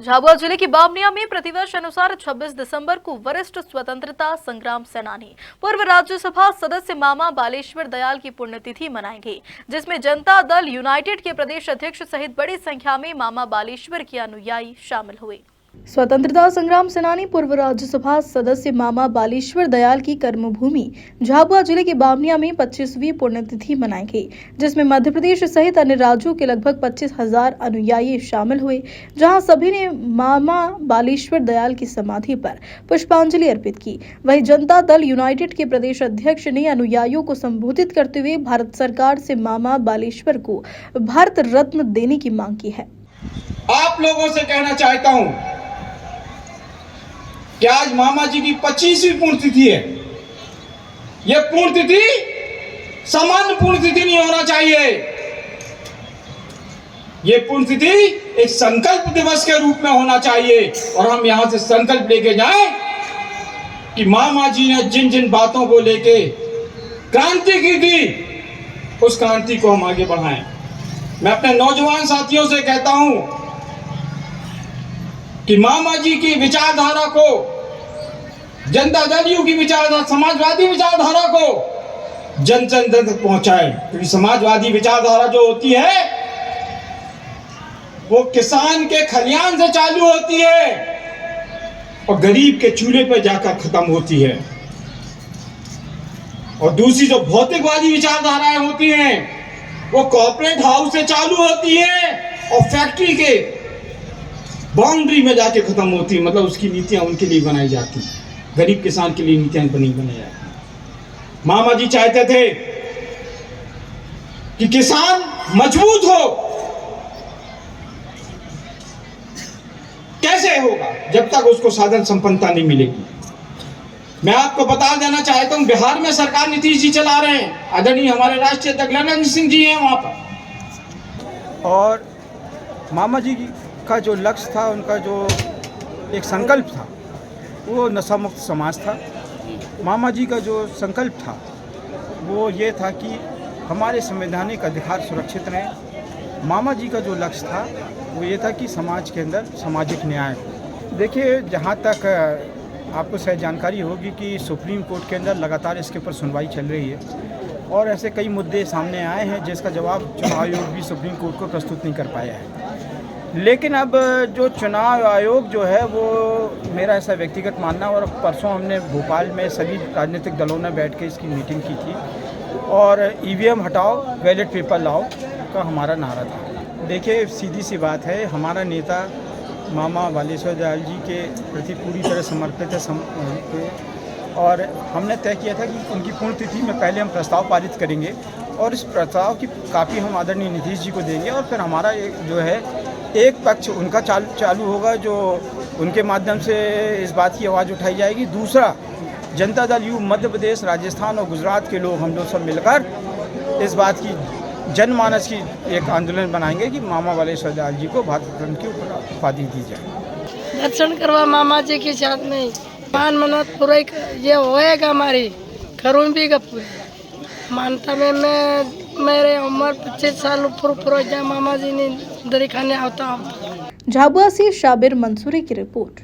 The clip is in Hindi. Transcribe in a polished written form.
झाबुआ जिले की बावनिया में प्रतिवर्ष अनुसार 26 दिसंबर को वरिष्ठ स्वतंत्रता संग्राम सेनानी पूर्व राज्यसभा सदस्य मामा बालेश्वर दयाल की पुण्यतिथि मनाई गई, जिसमें जनता दल यूनाइटेड के प्रदेश अध्यक्ष सहित बड़ी संख्या में मामा बालेश्वर के अनुयायी शामिल हुए। स्वतंत्रता संग्राम सेनानी पूर्व राज्यसभा सदस्य मामा बालेश्वर दयाल की कर्मभूमि झाबुआ जिले के बावनिया में 25वीं पुण्यतिथि मनाई गई, जिसमें मध्य प्रदेश सहित अन्य राज्यों के लगभग 25,000 अनुयायी शामिल हुए, जहां सभी ने मामा बालेश्वर दयाल की समाधि पर पुष्पांजलि अर्पित की। वहीं जनता दल यूनाइटेड के प्रदेश अध्यक्ष ने अनुयायियों को संबोधित करते हुए भारत सरकार से मामा बालेश्वर को भारत रत्न देने की मांग की है। आप लोगों से कहना चाहता हूं कि आज मामा जी की 25वीं पुण्यतिथि है। यह पुण्यतिथि सामान्य पुण्यतिथि नहीं होना चाहिए। यह पुण्यतिथि एक संकल्प दिवस के रूप में होना चाहिए और हम यहां से संकल्प लेके जाएं कि मामा जी ने जिन जिन बातों को लेके क्रांति की थी, उस क्रांति को हम आगे बढ़ाएं। मैं अपने नौजवान साथियों से कहता हूं कि मामा जी की विचारधारा को, जनता दल यू की विचारधारा, समाजवादी विचारधारा को जन जन तक पहुंचाए, क्योंकि समाजवादी विचारधारा जो होती है वो किसान के खलियान से चालू होती है और गरीब के चूल्हे पर जाकर खत्म होती है। और दूसरी जो भौतिकवादी विचारधाराएं होती हैं वो कॉर्पोरेट हाउस से चालू होती है और फैक्ट्री के बाउंड्री में जाके खत्म होती है। मतलब उसकी नीतियां उनके लिए बनाई जाती, गरीब किसान के लिए नीतियां नहीं बनाई जाती। मामा जी चाहते थे कि किसान मजबूत हो। कैसे होगा? जब तक उसको साधन संपन्नता नहीं मिलेगी। मैं आपको बता देना चाहता हूं, बिहार में सरकार नीतीश जी चला रहे हैं, आदरणीय हमारे राष्ट्रीय अध्यक्ष ललन सिंह जी हैं वहां पर। और मामा जी का जो लक्ष्य था, उनका जो एक संकल्प था, वो नशा मुक्त समाज था। मामा जी का जो संकल्प था वो ये था कि हमारे संवैधानिक अधिकार सुरक्षित रहें। मामा जी का जो लक्ष्य था वो ये था कि समाज के अंदर सामाजिक न्याय। देखिए, जहाँ तक आपको शायद जानकारी होगी कि सुप्रीम कोर्ट के अंदर लगातार इसके ऊपर सुनवाई चल रही है और ऐसे कई मुद्दे सामने आए हैं जिसका जवाब चुनाव आयोग भी सुप्रीम कोर्ट को प्रस्तुत नहीं कर पाया है। लेकिन अब जो चुनाव आयोग जो है वो, मेरा ऐसा व्यक्तिगत मानना, और परसों हमने भोपाल में सभी राजनीतिक दलों ने बैठ के इसकी मीटिंग की थी और ईवीएम हटाओ, बैलेट पेपर लाओ का हमारा नारा था। देखिए, सीधी सी बात है, हमारा नेता मामा बालेश्वर दयाल जी के प्रति पूरी तरह समर्पित है और हमने तय किया था कि उनकी पुण्यतिथि में पहले हम प्रस्ताव पारित करेंगे और इस प्रस्ताव की कापी हम आदरणीय नीतीश जी को देंगे और फिर हमारा जो है एक पक्ष उनका चालू होगा, जो उनके माध्यम से इस बात की आवाज़ उठाई जाएगी। दूसरा, जनता दल यू मध्य प्रदेश, राजस्थान और गुजरात के लोग, हम लोग सब मिलकर इस बात की जनमानस की एक आंदोलन बनाएंगे कि मामा बालेश्वर दयाल जी को भारत रत्न की उपाधि दी जाए। दर्शन करवा मामा जी के साथ में मान मन्नत पूरा ये होएगा, हमारी करूँ भी का पूरा मानता में। मैं मेरे उम्र 25 साल पूरा जाए, मामा जी ने दरी खाने आता। झाबुआ से शाबिर मंसूरी की रिपोर्ट।